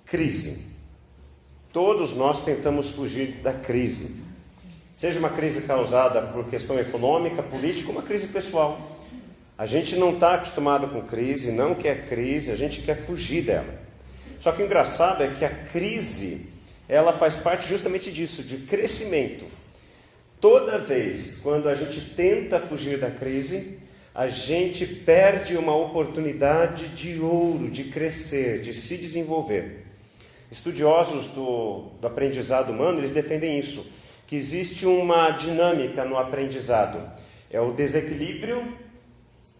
Crise. Todos nós tentamos fugir da crise. Seja uma crise causada por questão econômica, política, uma crise pessoal. A gente não está acostumado com crise, não quer crise, a gente quer fugir dela. Só que o engraçado é que a crise, ela faz parte justamente disso, de crescimento. Toda vez quando a gente tenta fugir da crise, a gente perde uma oportunidade de ouro, de crescer, de se desenvolver. Estudiosos do aprendizado humano, eles defendem isso, que existe uma dinâmica no aprendizado. É o desequilíbrio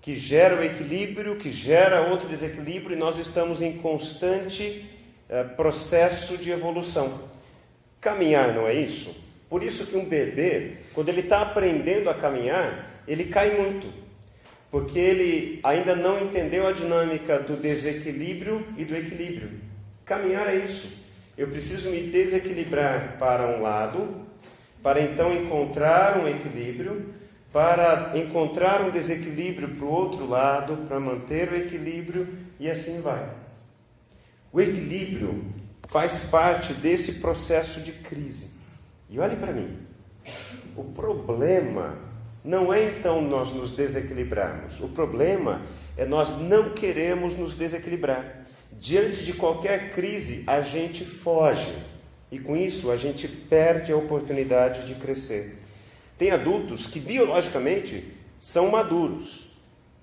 que gera o equilíbrio, que gera outro desequilíbrio, e nós estamos em constante processo de evolução. Caminhar não é isso? Por isso que um bebê, quando ele está aprendendo a caminhar, ele cai muito, porque ele ainda não entendeu a dinâmica do desequilíbrio e do equilíbrio. Caminhar é isso. Eu preciso me desequilibrar para um lado, para então encontrar um equilíbrio, para encontrar um desequilíbrio para o outro lado, para manter o equilíbrio, e assim vai. O equilíbrio faz parte desse processo de crise. E olhe para mim, o problema não é então nós nos desequilibrarmos, o problema é nós não queremos nos desequilibrar. Diante de qualquer crise, a gente foge, e com isso a gente perde a oportunidade de crescer. Tem adultos que biologicamente são maduros,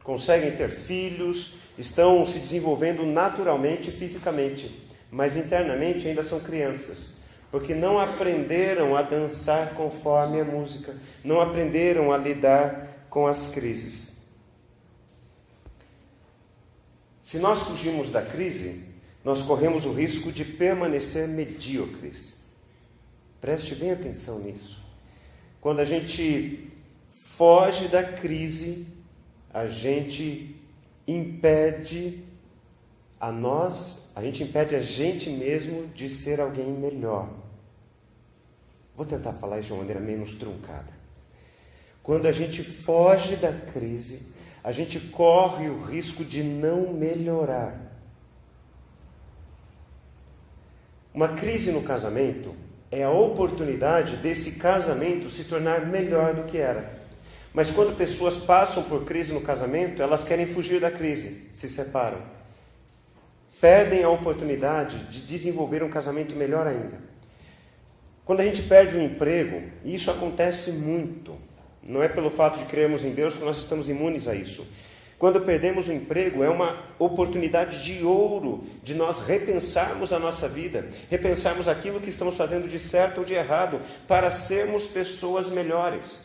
conseguem ter filhos, estão se desenvolvendo naturalmente e fisicamente, mas internamente ainda são crianças, porque não aprenderam a dançar conforme a música, não aprenderam a lidar com as crises. Se nós fugimos da crise, nós corremos o risco de permanecer medíocres. Preste bem atenção nisso. Quando a gente foge da crise, a gente impede a gente mesmo de ser alguém melhor. Vou tentar falar isso de uma maneira menos truncada. Quando a gente foge da crise, a gente corre o risco de não melhorar. Uma crise no casamento é a oportunidade desse casamento se tornar melhor do que era. Mas quando pessoas passam por crise no casamento, elas querem fugir da crise, se separam. Perdem a oportunidade de desenvolver um casamento melhor ainda. Quando a gente perde um emprego, e isso acontece muito, não é pelo fato de crermos em Deus que nós estamos imunes a isso. Quando perdemos o emprego, é uma oportunidade de ouro de nós repensarmos a nossa vida, repensarmos aquilo que estamos fazendo de certo ou de errado, para sermos pessoas melhores.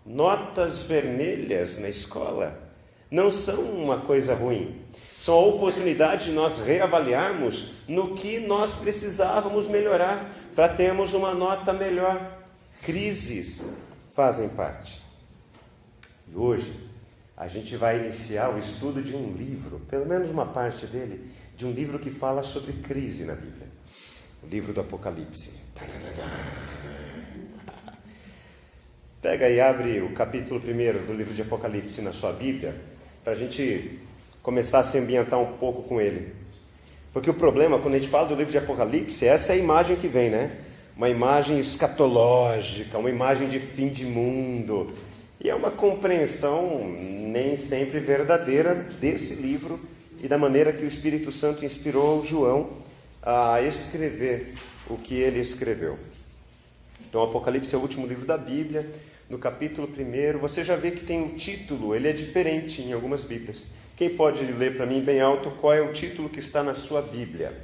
Notas vermelhas na escola não são uma coisa ruim, são a oportunidade de nós reavaliarmos no que nós precisávamos melhorar, para termos uma nota melhor. Crises fazem parte. E hoje a gente vai iniciar o estudo de um livro, pelo menos uma parte dele, de um livro que fala sobre crise na Bíblia. O livro do Apocalipse. Pega e abre o capítulo 1 do livro de Apocalipse na sua Bíblia, para a gente começar a se ambientar um pouco com ele. Porque o problema, quando a gente fala do livro de Apocalipse, essa é a imagem que vem, né? Uma imagem escatológica, uma imagem de fim de mundo. E é uma compreensão nem sempre verdadeira desse livro e da maneira que o Espírito Santo inspirou João a escrever o que ele escreveu. Então, o Apocalipse é o último livro da Bíblia. No capítulo 1, você já vê que tem um título, ele é diferente em algumas Bíblias. Quem pode ler para mim bem alto qual é o título que está na sua Bíblia?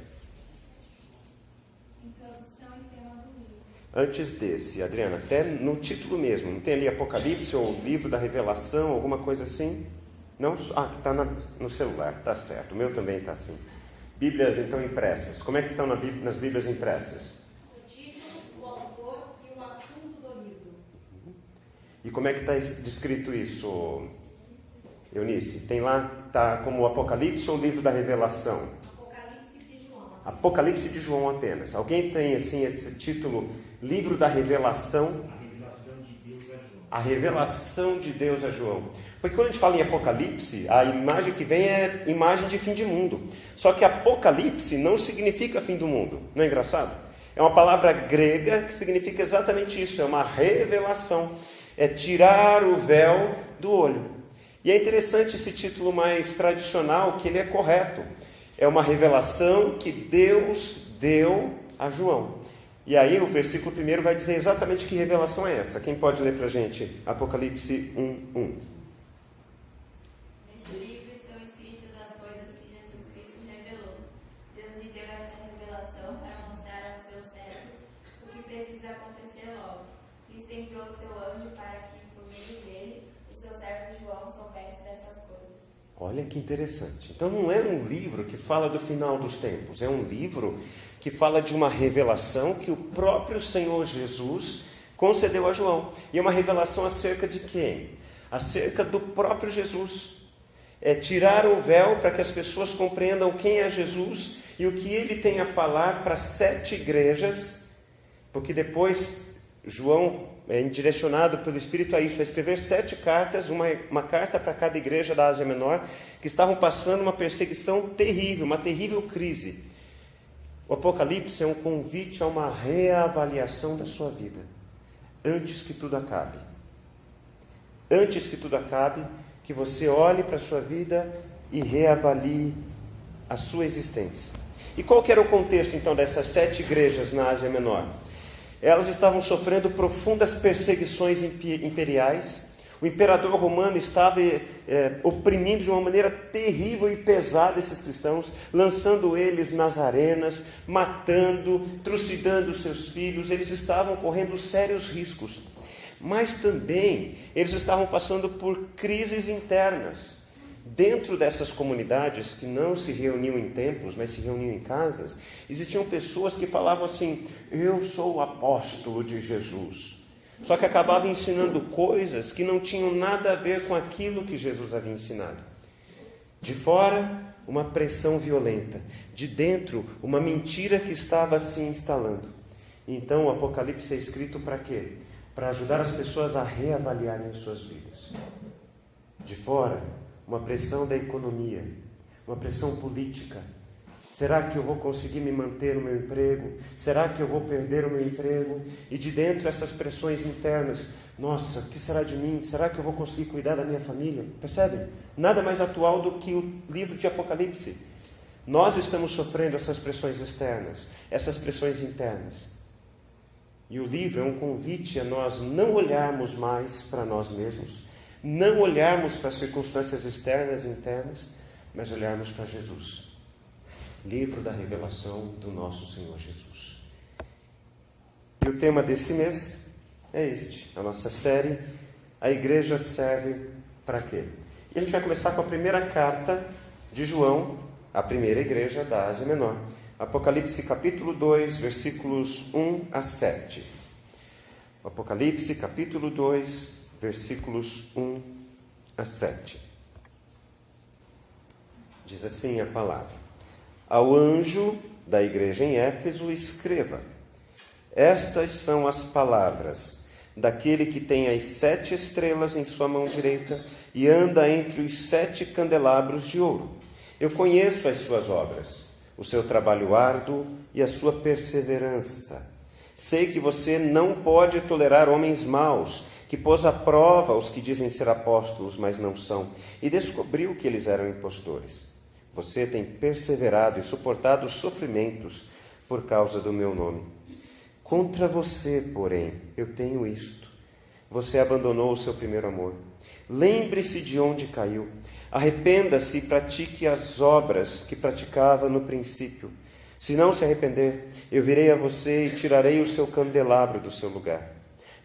Introdução e tema do livro. Antes desse, Adriana, até no título mesmo, não tem ali Apocalipse ou Livro da Revelação, alguma coisa assim? Não? Ah, que está no celular, tá certo, o meu também está assim. Bíblias então impressas, como é que estão nas Bíblias impressas? O título, o autor e o assunto do livro. E como é que está descrito isso, Eunice? Tem lá, está como Apocalipse ou Livro da Revelação? Apocalipse de João. Apocalipse de João apenas. Alguém tem assim esse título, Livro da Revelação? A revelação de Deus a João. A revelação de Deus a João. Porque quando a gente fala em Apocalipse, a imagem que vem é imagem de fim de mundo. Só que Apocalipse não significa fim do mundo. Não é engraçado? É uma palavra grega que significa exatamente isso. É uma revelação. É tirar o véu do olho. E é interessante esse título mais tradicional, que ele é correto. É uma revelação que Deus deu a João. E aí o versículo 1 vai dizer exatamente que revelação é essa. Quem pode ler para a gente? Apocalipse 1:1. Neste livro estão escritas as coisas que Jesus Cristo revelou. Deus lhe deu esta revelação para mostrar aos seus servos o que precisa acontecer logo. Cristo enviou o seu anjo para que, por meio dele, o seu servo João soubesse dessas coisas. Olha que interessante. Então não é um livro que fala do final dos tempos. É um livro que fala de uma revelação que o próprio Senhor Jesus concedeu a João. E é uma revelação acerca de quem? Acerca do próprio Jesus. É tirar o véu para que as pessoas compreendam quem é Jesus e o que ele tem a falar para 7 igrejas, porque depois João é direcionado pelo Espírito a isso, a escrever 7 cartas, uma carta para cada igreja da Ásia Menor, que estavam passando uma perseguição terrível, uma terrível crise. O Apocalipse é um convite a uma reavaliação da sua vida, antes que tudo acabe. Antes que tudo acabe, que você olhe para a sua vida e reavalie a sua existência. E qual que era o contexto, então, dessas 7 igrejas na Ásia Menor? Elas estavam sofrendo profundas perseguições imperiais. O imperador romano estava oprimindo de uma maneira terrível e pesada esses cristãos, lançando eles nas arenas, matando, trucidando seus filhos. Eles estavam correndo sérios riscos. Mas também eles estavam passando por crises internas. Dentro dessas comunidades que não se reuniam em templos, mas se reuniam em casas, existiam pessoas que falavam assim: eu sou o apóstolo de Jesus. Só que acabavam ensinando coisas que não tinham nada a ver com aquilo que Jesus havia ensinado. De fora, uma pressão violenta. De dentro, uma mentira que estava se instalando. Então, o Apocalipse é escrito para quê? Para ajudar as pessoas a reavaliarem as suas vidas. De fora, uma pressão da economia, uma pressão política. Será que eu vou conseguir me manter no meu emprego? Será que eu vou perder o meu emprego? E de dentro essas pressões internas. Nossa, o que será de mim? Será que eu vou conseguir cuidar da minha família? Percebem? Nada mais atual do que o livro de Apocalipse. Nós estamos sofrendo essas pressões externas, essas pressões internas. E o livro é um convite a nós não olharmos mais para nós mesmos, não olharmos para as circunstâncias externas e internas, mas olharmos para Jesus. Livro da revelação do nosso Senhor Jesus. E o tema desse mês é este, a nossa série, A Igreja Serve para Quê? E a gente vai começar com a primeira carta de João, a primeira igreja da Ásia Menor. Apocalipse capítulo 2, versículos 1 a 7. Apocalipse capítulo 2, versículos 1 a 7. Diz assim a palavra: ao anjo da igreja em Éfeso escreva: estas são as palavras daquele que tem as 7 estrelas em sua mão direita e anda entre os 7 candelabros de ouro. Eu conheço as suas obras, o seu trabalho árduo e a sua perseverança. Sei que você não pode tolerar homens maus, que pôs à prova os que dizem ser apóstolos, mas não são, e descobriu que eles eram impostores. Você tem perseverado e suportado os sofrimentos por causa do meu nome. Contra você, porém, eu tenho isto: você abandonou o seu primeiro amor. Lembre-se de onde caiu. Arrependa-se e pratique as obras que praticava no princípio. Se não se arrepender, eu virei a você e tirarei o seu candelabro do seu lugar.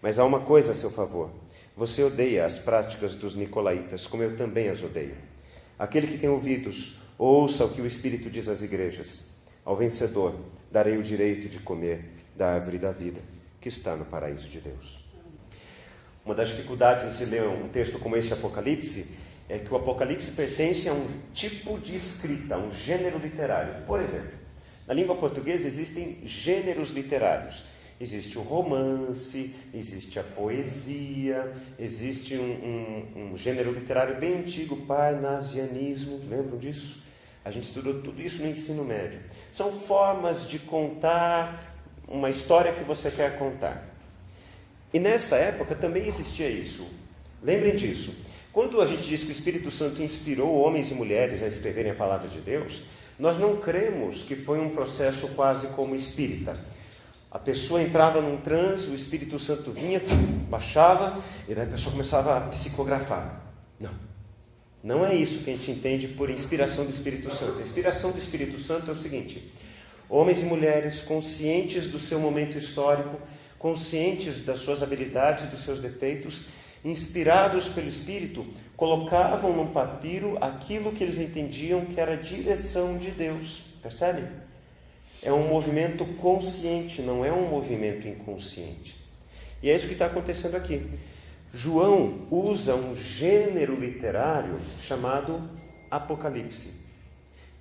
Mas há uma coisa a seu favor: você odeia as práticas dos nicolaítas, como eu também as odeio. Aquele que tem ouvidos, ouça o que o Espírito diz às igrejas. Ao vencedor darei o direito de comer da árvore da vida, que está no paraíso de Deus. Uma das dificuldades de ler um texto como este Apocalipse é que o Apocalipse pertence a um tipo de escrita, a um gênero literário. Por exemplo, na língua portuguesa existem gêneros literários. Existe o romance, existe a poesia, existe um gênero literário bem antigo, parnasianismo, lembram disso? A gente estudou tudo isso no ensino médio. São formas de contar uma história que você quer contar. E nessa época também existia isso. Lembrem disso. Quando a gente diz que o Espírito Santo inspirou homens e mulheres a escreverem a palavra de Deus, nós não cremos que foi um processo quase como espírita. A pessoa entrava num transe, o Espírito Santo vinha, baixava, e daí a pessoa começava a psicografar. Não. Não é isso que a gente entende por inspiração do Espírito Santo. A inspiração do Espírito Santo é o seguinte: homens e mulheres conscientes do seu momento histórico, conscientes das suas habilidades e dos seus defeitos, inspirados pelo Espírito, colocavam num papiro aquilo que eles entendiam que era a direção de Deus. Percebe? É um movimento consciente, não é um movimento inconsciente. E é isso que está acontecendo aqui. João usa um gênero literário chamado Apocalipse.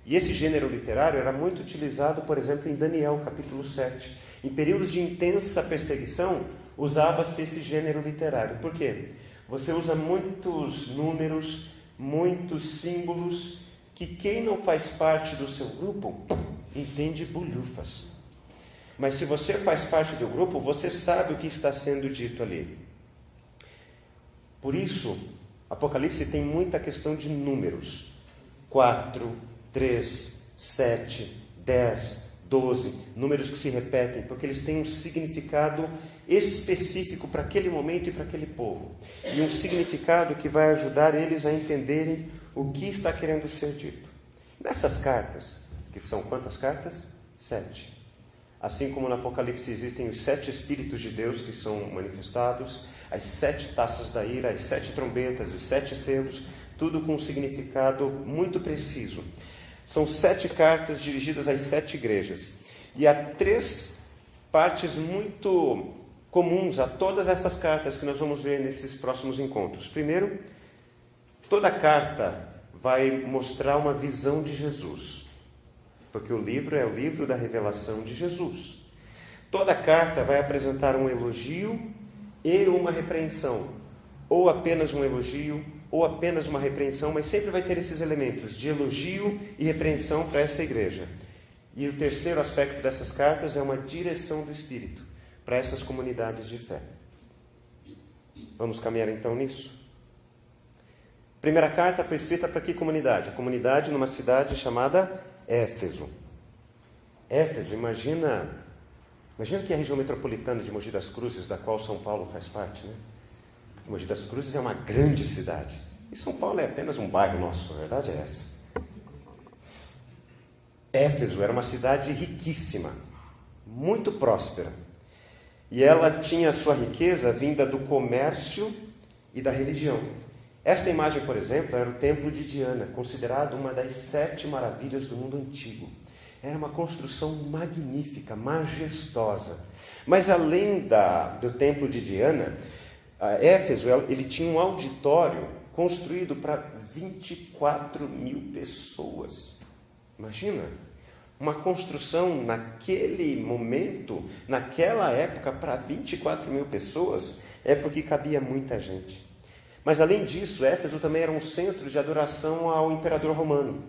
E esse gênero literário era muito utilizado, por exemplo, em Daniel, capítulo 7. Em períodos de intensa perseguição, usava-se esse gênero literário. Por quê? Você usa muitos números, muitos símbolos, que quem não faz parte do seu grupo entende bulhufas. Mas se você faz parte do grupo, você sabe o que está sendo dito ali. Por isso, Apocalipse tem muita questão de números. 4, 3, 7, 10, 12, números que se repetem, porque eles têm um significado específico para aquele momento e para aquele povo. E um significado que vai ajudar eles a entenderem o que está querendo ser dito. Nessas cartas, que são quantas cartas? 7. Assim como no Apocalipse existem os 7 Espíritos de Deus que são manifestados, as 7 taças da ira, as 7 trombetas, os 7 selos, tudo com um significado muito preciso. São 7 cartas dirigidas às 7 igrejas. E há 3 partes muito comuns a todas essas cartas que nós vamos ver nesses próximos encontros. Primeiro, toda carta vai mostrar uma visão de Jesus, porque o livro é o livro da revelação de Jesus. Toda carta vai apresentar um elogio e uma repreensão, ou apenas um elogio, ou apenas uma repreensão, mas sempre vai ter esses elementos de elogio e repreensão para essa igreja. E o terceiro aspecto dessas cartas é uma direção do Espírito para essas comunidades de fé. Vamos caminhar então nisso? A primeira carta foi escrita para que comunidade? A comunidade numa cidade chamada Éfeso. Éfeso, imagina que é a região metropolitana de Mogi das Cruzes, da qual São Paulo faz parte, né? Porque Mogi das Cruzes é uma grande cidade. E São Paulo é apenas um bairro nosso, a verdade é essa. Éfeso era uma cidade riquíssima, muito próspera. E ela tinha a sua riqueza vinda do comércio e da religião. Esta imagem, por exemplo, era o templo de Diana, considerado uma das 7 maravilhas do mundo antigo. Era uma construção magnífica, majestosa. Mas além do templo de Diana, Éfeso ele tinha um auditório construído para 24 mil pessoas. Imagina, uma construção naquele momento, naquela época, para 24 mil pessoas, é porque cabia muita gente. Mas além disso, Éfeso também era um centro de adoração ao imperador romano.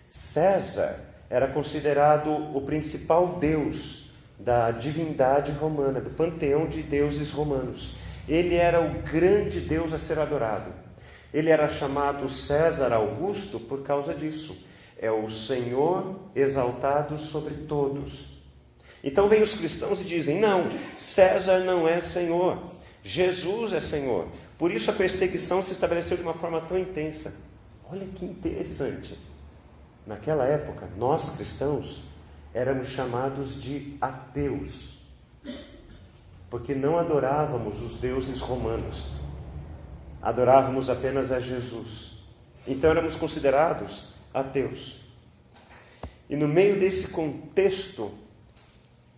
César era considerado o principal deus da divindade romana, do panteão de deuses romanos. Ele era o grande deus a ser adorado. Ele era chamado César Augusto por causa disso. É o Senhor exaltado sobre todos. Então vêm os cristãos e dizem: não, César não é Senhor, Jesus é Senhor. Por isso a perseguição se estabeleceu de uma forma tão intensa. Olha que interessante. Naquela época, nós cristãos éramos chamados de ateus, porque não adorávamos os deuses romanos, adorávamos apenas a Jesus. Então éramos considerados ateus. E no meio desse contexto,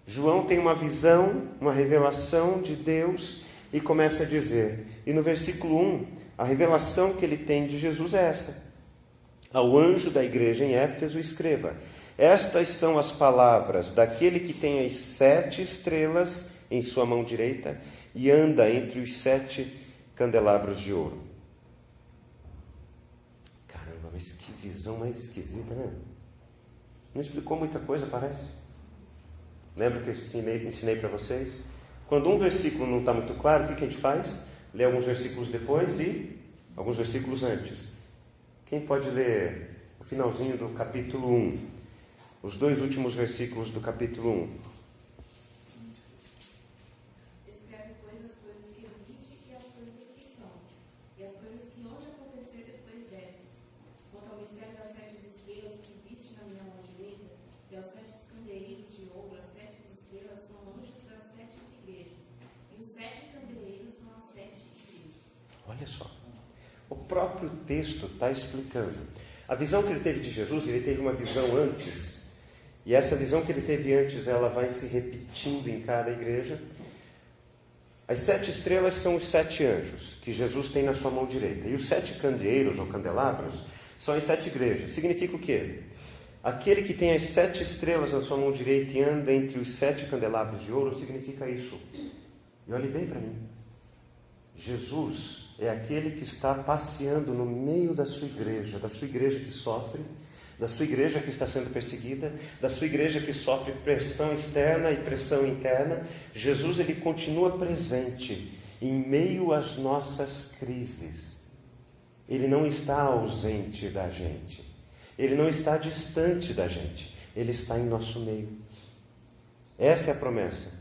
João tem uma visão, uma revelação de Deus e começa a dizer, e no versículo 1, a revelação que ele tem de Jesus é essa: ao anjo da igreja em Éfeso escreva: estas são as palavras daquele que tem as 7 estrelas em sua mão direita e anda entre os 7 candelabros de ouro. Caramba, mas que visão mais esquisita, né? Não explicou muita coisa, parece. Lembra que eu ensinei para vocês? Quando um versículo não está muito claro, o que a gente faz? Lê alguns versículos depois e alguns versículos antes. Quem pode ler o finalzinho do capítulo 1? Os 2 últimos versículos do capítulo 1. Escreve, pois, as coisas que viste e as coisas que são, e as coisas que hão de acontecer depois destas. Quanto ao mistério das 7 estrelas que viste na minha mão direita, e aos 7 candeeiros de ouro, as 7 estrelas são anjos das 7 igrejas, e os 7 candeeiros são as 7 igrejas. Olha só, o próprio texto está explicando. A visão que ele teve de Jesus, ele teve uma visão antes, e essa visão que ele teve antes, ela vai se repetindo em cada igreja. As 7 estrelas são os 7 anjos que Jesus tem na sua mão direita, e os 7 candeeiros ou candelabros são as 7 igrejas. Significa o quê? Aquele que tem as 7 estrelas na sua mão direita e anda entre os 7 candelabros de ouro, significa isso. E olhe bem para mim. Jesus é aquele que está passeando no meio da sua igreja que sofre, da sua igreja que está sendo perseguida, da sua igreja que sofre pressão externa e pressão interna. Jesus, ele continua presente em meio às nossas crises. Ele não está ausente da gente. Ele não está distante da gente. Ele está em nosso meio. Essa é a promessa.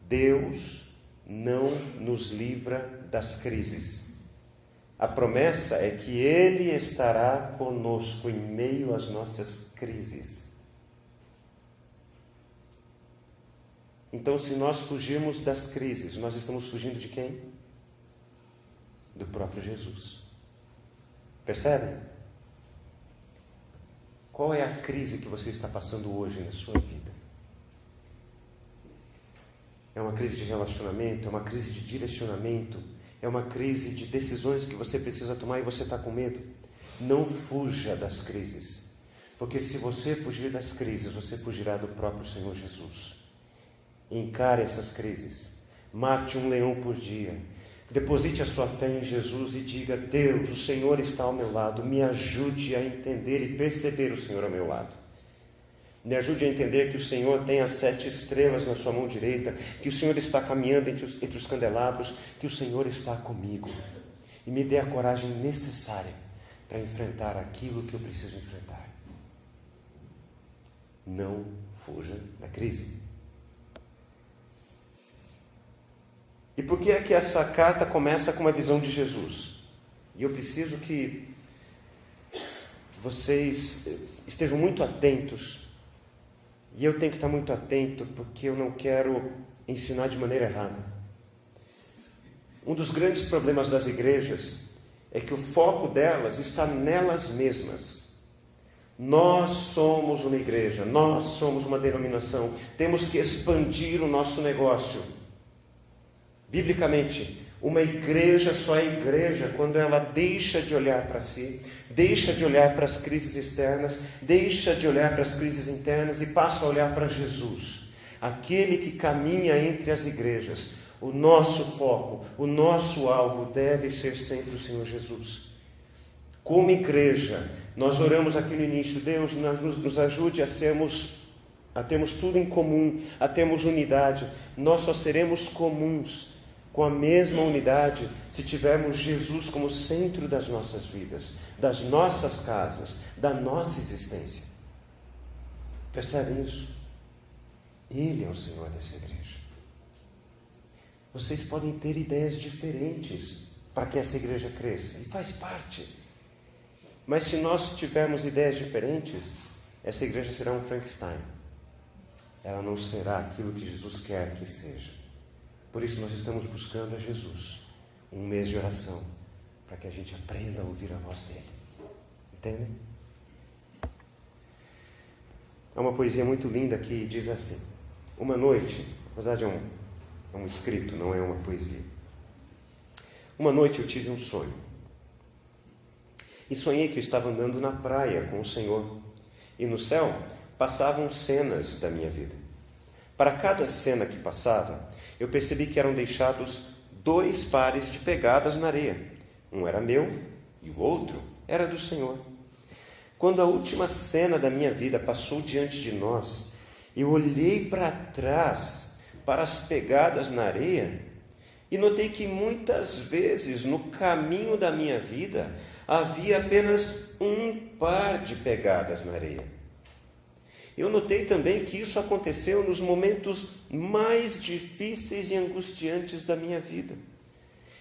Deus não nos livra das crises. A promessa é que Ele estará conosco em meio às nossas crises. Então, se nós fugirmos das crises, nós estamos fugindo de quem? Do próprio Jesus. Percebem? Qual é a crise que você está passando hoje na sua vida? É uma crise de relacionamento? É uma crise de direcionamento? É uma crise de decisões que você precisa tomar e você está com medo? Não fuja das crises. Porque se você fugir das crises, você fugirá do próprio Senhor Jesus. Encare essas crises. Mate um leão por dia. Deposite a sua fé em Jesus e diga: Deus, o Senhor está ao meu lado. Me ajude a entender e perceber o Senhor ao meu lado. Me ajude a entender que o Senhor tem as 7 estrelas na sua mão direita, que o Senhor está caminhando entre os candelabros, que o Senhor está comigo. E me dê a coragem necessária para enfrentar aquilo que eu preciso enfrentar. Não fuja da crise. E por que é que essa carta começa com uma visão de Jesus? E eu preciso que vocês estejam muito atentos. E eu tenho que estar muito atento, porque eu não quero ensinar de maneira errada. Um dos grandes problemas das igrejas é que o foco delas está nelas mesmas. Nós somos uma igreja, nós somos uma denominação, temos que expandir o nosso negócio. Biblicamente, uma igreja só é igreja quando ela deixa de olhar para si, deixa de olhar para as crises externas, deixa de olhar para as crises internas e passa a olhar para Jesus, aquele que caminha entre as igrejas. O nosso foco, o nosso alvo deve ser sempre o Senhor Jesus. Como igreja, nós oramos aqui no início: Deus, nos ajude a termos tudo em comum, a termos unidade. Nós só seremos comuns com a mesma unidade se tivermos Jesus como centro das nossas vidas, das nossas casas, da nossa existência. Percebem isso? Ele é o Senhor dessa igreja. Vocês podem ter ideias diferentes para que essa igreja cresça, e faz parte. Mas se nós tivermos ideias diferentes, essa igreja será um Frankenstein. Ela não será aquilo que Jesus quer que seja. Por isso nós estamos buscando a Jesus, um mês de oração, para que a gente aprenda a ouvir a voz dele. Entendem? Há uma poesia muito linda que diz assim: uma noite, na verdade é um escrito, não é uma poesia. Uma noite eu tive um sonho. E sonhei que eu estava andando na praia com o Senhor. E no céu passavam cenas da minha vida. Para cada cena que passava, eu percebi que eram deixados 2 pares de pegadas na areia. Um era meu e o outro era do Senhor. Quando a última cena da minha vida passou diante de nós, eu olhei para trás, para as pegadas na areia, e notei que muitas vezes no caminho da minha vida havia apenas um par de pegadas na areia. Eu notei também que isso aconteceu nos momentos mais difíceis e angustiantes da minha vida.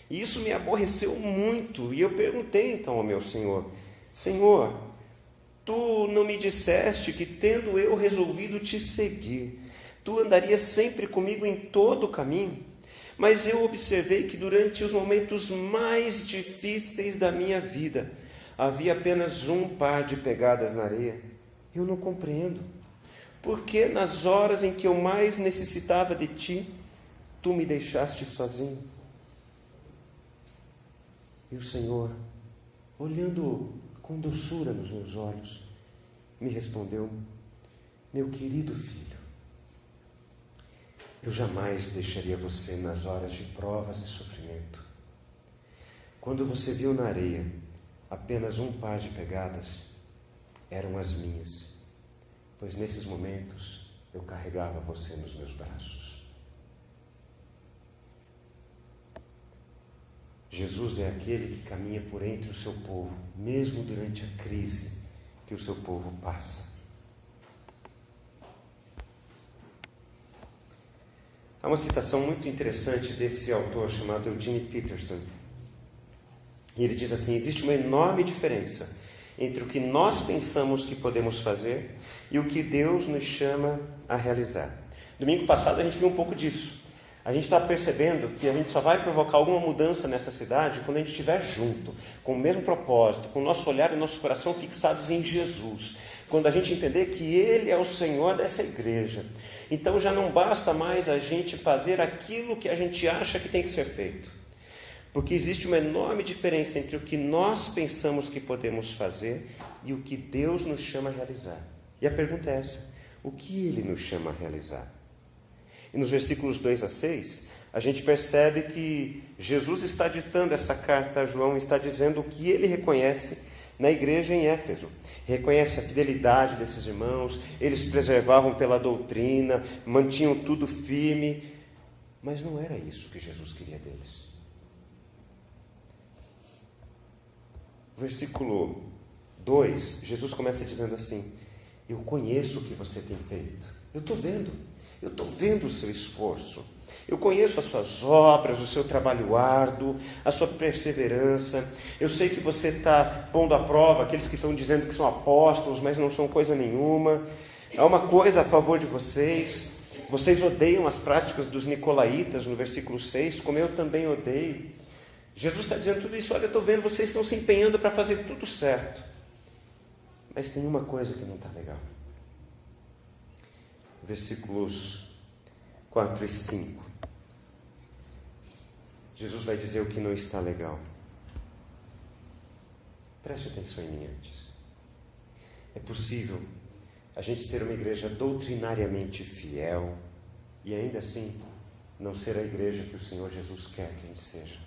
E isso me aborreceu muito, e eu perguntei então ao meu Senhor: Senhor, Tu não me disseste que, tendo eu resolvido te seguir, Tu andarias sempre comigo em todo o caminho? Mas eu observei que durante os momentos mais difíceis da minha vida, havia apenas um par de pegadas na areia. Eu não compreendo. Por que nas horas em que eu mais necessitava de Ti, Tu me deixaste sozinho? E o Senhor, olhando com doçura nos meus olhos, me respondeu: meu querido filho, eu jamais deixaria você nas horas de provas e sofrimento. Quando você viu na areia apenas um par de pegadas, eram as minhas, pois nesses momentos eu carregava você nos meus braços. Jesus é aquele que caminha por entre o seu povo, mesmo durante a crise que o seu povo passa. Há uma citação muito interessante desse autor chamado Eugene Peterson. E ele diz assim: existe uma enorme diferença entre o que nós pensamos que podemos fazer e o que Deus nos chama a realizar. Domingo passado a gente viu um pouco disso. A gente está percebendo que a gente só vai provocar alguma mudança nessa cidade quando a gente estiver junto, com o mesmo propósito, com o nosso olhar e o nosso coração fixados em Jesus. Quando a gente entender que Ele é o Senhor dessa igreja. Então já não basta mais a gente fazer aquilo que a gente acha que tem que ser feito. Porque existe uma enorme diferença entre o que nós pensamos que podemos fazer e o que Deus nos chama a realizar. E a pergunta é essa: o que Ele nos chama a realizar? E nos versículos 2 a 6, a gente percebe que Jesus está ditando essa carta a João e está dizendo o que ele reconhece na igreja em Éfeso. Reconhece a fidelidade desses irmãos, eles preservavam pela doutrina, mantinham tudo firme, mas não era isso que Jesus queria deles. Versículo 2, Jesus começa dizendo assim: eu conheço o que você tem feito, eu estou vendo o seu esforço, eu conheço as suas obras, o seu trabalho árduo, a sua perseverança. Eu sei que você está pondo à prova aqueles que estão dizendo que são apóstolos, mas não são coisa nenhuma. Há uma coisa a favor de vocês: vocês odeiam as práticas dos nicolaítas, no versículo 6, como eu também odeio. Jesus está dizendo tudo isso: olha, eu estou vendo, vocês estão se empenhando para fazer tudo certo, mas tem uma coisa que não está legal. Versículos 4 e 5. Jesus vai dizer o que não está legal. Preste atenção em mim antes. É possível a gente ser uma igreja doutrinariamente fiel e ainda assim não ser a igreja que o Senhor Jesus quer que a gente seja.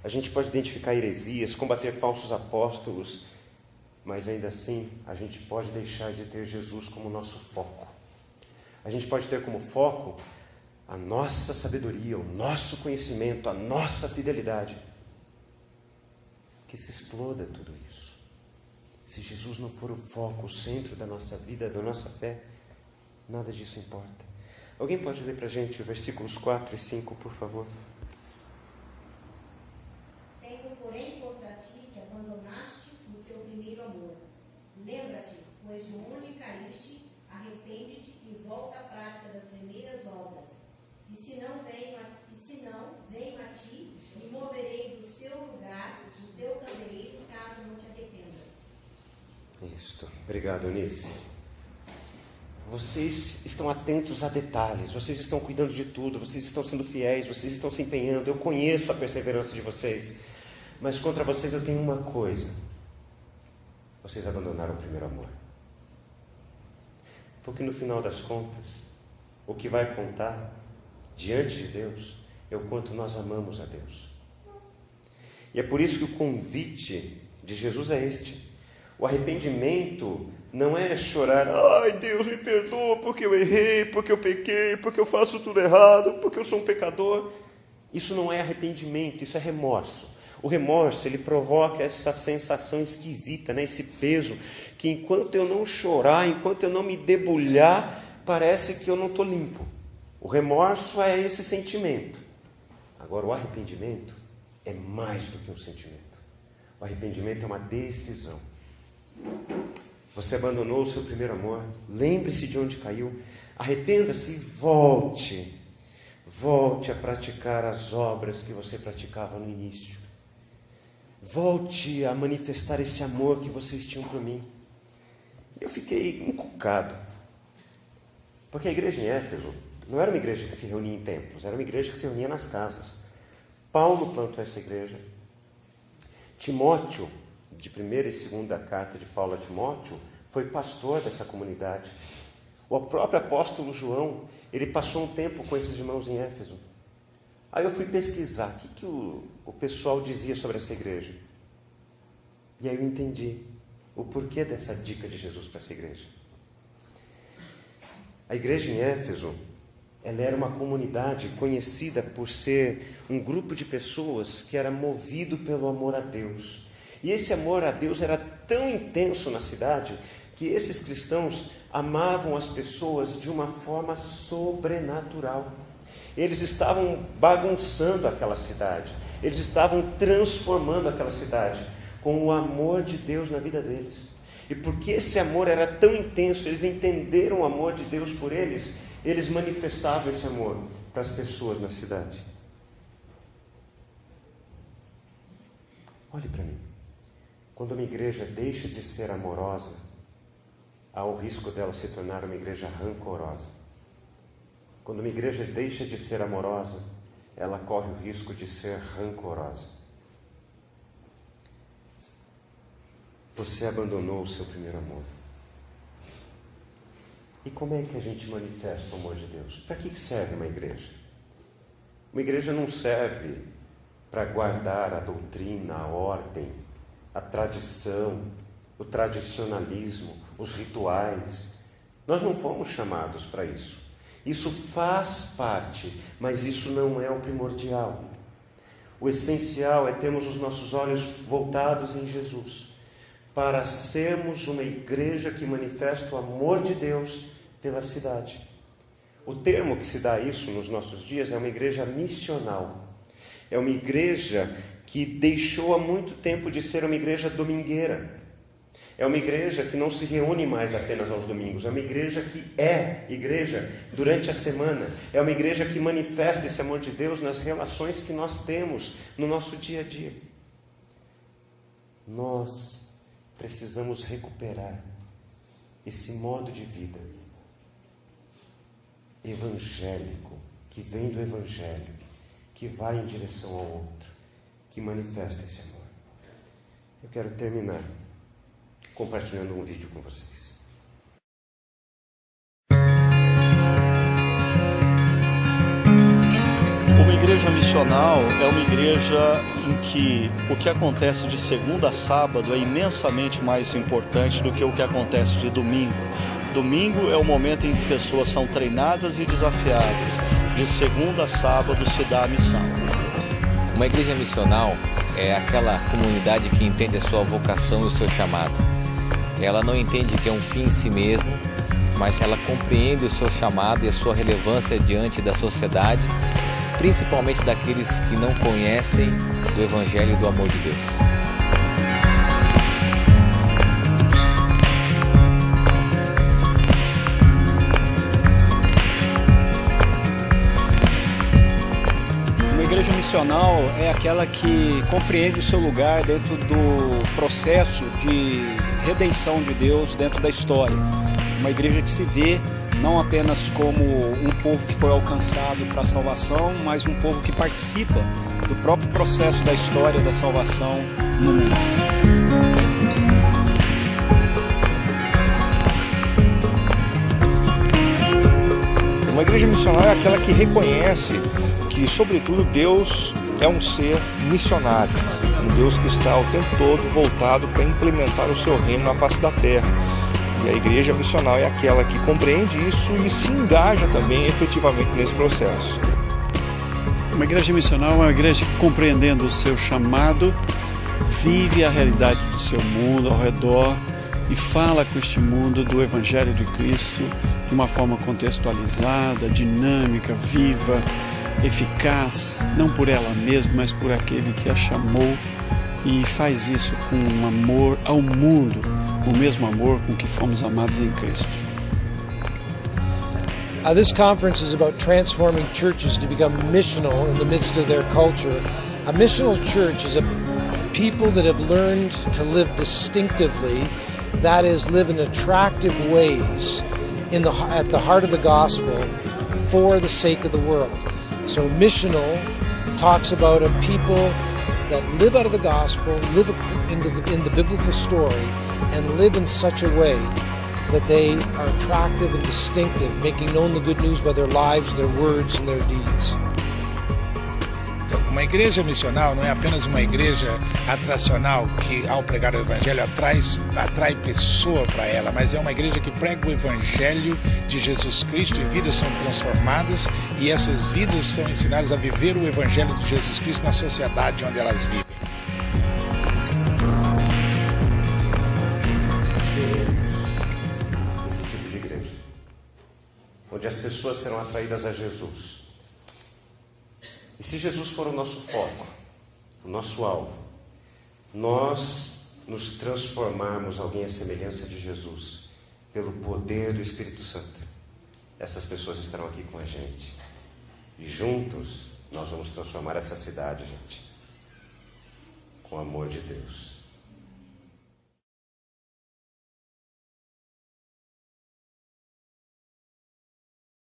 A gente pode identificar heresias, combater falsos apóstolos, mas ainda assim a gente pode deixar de ter Jesus como nosso foco. A gente pode ter como foco a nossa sabedoria, o nosso conhecimento, a nossa fidelidade. Que se exploda tudo isso. Se Jesus não for o foco, o centro da nossa vida, da nossa fé, nada disso importa. Alguém pode ler para a gente os versículos 4 e 5, por favor? Tenho, porém, contra ti que abandonaste o teu primeiro amor. Lembra-te, pois de onde caíste, arrepende-te e volta à prática das primeiras obras. E se não, venho a ti e moverei do seu lugar o teu candeeiro, caso não te arrependas. Isso. Obrigado, Eunice. Vocês estão atentos a detalhes, vocês estão cuidando de tudo, vocês estão sendo fiéis, vocês estão se empenhando. Eu conheço a perseverança de vocês, mas contra vocês eu tenho uma coisa: vocês abandonaram o primeiro amor. Porque no final das contas, O que vai contar diante de Deus é o quanto nós amamos a Deus. E é por isso que o convite de Jesus é este. O arrependimento não é chorar, ai Deus me perdoa porque eu errei, porque eu pequei, porque eu faço tudo errado, porque eu sou um pecador. Isso não é arrependimento, isso é remorso. O remorso, ele provoca essa sensação esquisita, né? Esse peso, que enquanto eu não chorar, enquanto eu não me debulhar, parece que eu não estou limpo. O remorso é esse sentimento. Agora, o arrependimento é mais do que um sentimento. O arrependimento é uma decisão. Você abandonou o seu primeiro amor, lembre-se de onde caiu, arrependa-se e volte. Volte a praticar as obras que você praticava no início. Volte a manifestar esse amor que vocês tinham por mim. Eu fiquei encucado, porque a igreja em Éfeso não era uma igreja que se reunia em templos, era uma igreja que se reunia nas casas. Paulo plantou essa igreja. Timóteo, de primeira e segunda carta de Paulo a Timóteo, foi pastor dessa comunidade. O próprio apóstolo João, ele passou um tempo com esses irmãos em Éfeso. Aí eu fui pesquisar o que o pessoal dizia sobre essa igreja. E aí eu entendi o porquê dessa dica de Jesus para essa igreja. A igreja em Éfeso, ela era uma comunidade conhecida por ser um grupo de pessoas que era movido pelo amor a Deus. E esse amor a Deus era tão intenso na cidade que esses cristãos amavam as pessoas de uma forma sobrenatural. Eles estavam bagunçando aquela cidade, eles estavam transformando aquela cidade com o amor de Deus na vida deles. E porque esse amor era tão intenso, eles entenderam o amor de Deus por eles, eles manifestavam esse amor para as pessoas na cidade. Olhe para mim. Quando uma igreja deixa de ser amorosa, há o risco dela se tornar uma igreja rancorosa. Quando uma igreja deixa de ser amorosa, ela corre o risco de ser rancorosa. Você abandonou o seu primeiro amor. E como é que a gente manifesta o amor de Deus? Para que serve uma igreja? Uma igreja não serve para guardar a doutrina, a ordem, a tradição, o tradicionalismo, os rituais. Nós não fomos chamados para isso. Isso faz parte, mas isso não é o primordial. O essencial é termos os nossos olhos voltados em Jesus, para sermos uma igreja que manifesta o amor de Deus pela cidade. O termo que se dá a isso nos nossos dias é uma igreja missional. É uma igreja que deixou há muito tempo de ser uma igreja domingueira. É uma igreja que não se reúne mais apenas aos domingos. É uma igreja que é igreja durante a semana. É uma igreja que manifesta esse amor de Deus nas relações que nós temos no nosso dia a dia. Nós precisamos recuperar esse modo de vida evangélico, que vem do Evangelho, que vai em direção ao outro, que manifesta esse amor. Eu quero terminar compartilhando um vídeo com vocês. Uma igreja missional é uma igreja em que o que acontece de segunda a sábado é imensamente mais importante do que o que acontece de domingo. Domingo é o momento em que pessoas são treinadas e desafiadas. De segunda a sábado se dá a missão. Uma igreja missional é aquela comunidade que entende a sua vocação e o seu chamado. Ela não entende que é um fim em si mesmo, mas ela compreende o seu chamado e a sua relevância diante da sociedade, principalmente daqueles que não conhecem do Evangelho e do amor de Deus. Uma igreja missional é aquela que compreende o seu lugar dentro do processo de redenção de Deus dentro da história. Uma igreja que se vê não apenas como um povo que foi alcançado para a salvação, mas um povo que participa do próprio processo da história da salvação no mundo. Uma igreja missional é aquela que reconhece que, sobretudo, Deus é um ser missionário, um Deus que está o tempo todo voltado para implementar o seu reino na face da terra. E a igreja missional é aquela que compreende isso e se engaja também efetivamente nesse processo. Uma igreja missional é uma igreja que, compreendendo o seu chamado, vive a realidade do seu mundo ao redor e fala com este mundo do Evangelho de Cristo de uma forma contextualizada, dinâmica, viva, eficaz, não por ela mesma, mas por aquele que a chamou, e faz isso com um amor ao mundo, o mesmo amor com que fomos amados em Cristo. This conference is about transforming churches to become missional in the midst of their culture. A missional church is a people that have learned to live distinctively, that is, live in attractive ways at the heart of the gospel for the sake of the world. So missional talks about a people that live out of the gospel, live in the biblical story, and live in such a way that they are attractive and distinctive, making known the good news by their lives, their words, and their deeds. Uma igreja missional não é apenas uma igreja atracional que, ao pregar o Evangelho, atrai pessoa para ela, mas é uma igreja que prega o Evangelho de Jesus Cristo e vidas são transformadas, e essas vidas são ensinadas a viver o Evangelho de Jesus Cristo na sociedade onde elas vivem. Esse tipo de igreja, onde as pessoas serão atraídas a Jesus. E se Jesus for o nosso foco, o nosso alvo, nós nos transformarmos alguém à semelhança de Jesus, pelo poder do Espírito Santo, essas pessoas estarão aqui com a gente. E juntos nós vamos transformar essa cidade, gente, com o amor de Deus.